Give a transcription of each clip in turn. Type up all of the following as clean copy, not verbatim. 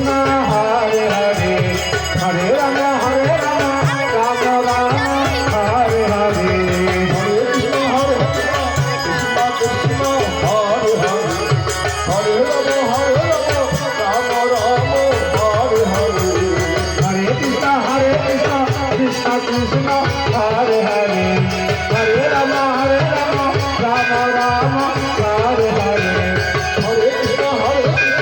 Hare Hare Hare Ram Ram Ram Hare Hare Hare Krishna Krishna Hare Hare Hare Ram Ram Ram Hare Hare Hare Krishna Krishna Krishna Hare Hare Hare Ram Ram Ram Hare Hare Hare Krishna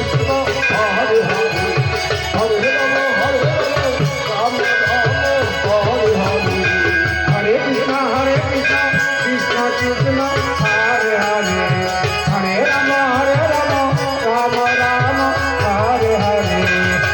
Krishna Hare Hare Hare Ram Ram Hare Hare Hare Krishna Krishna Krishna Hare Hare Hare Ram Ram Ram Hare Hare Hare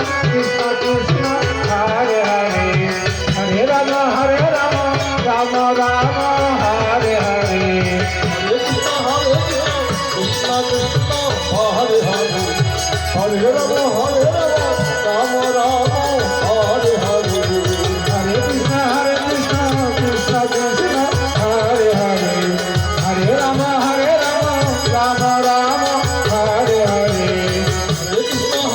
Krishna Krishna Hare Hare Hare Ram Ram Hare Hare Hare Krishna Krishna Krishna Hare Hare Hare Ram Ram Hare Hare Hare Krishna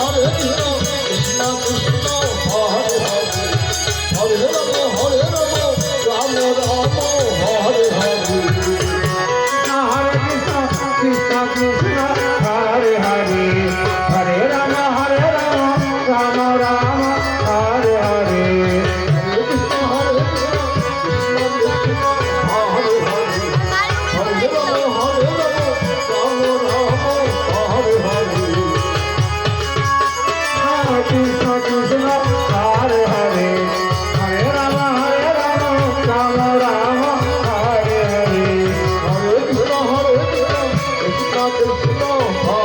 Krishna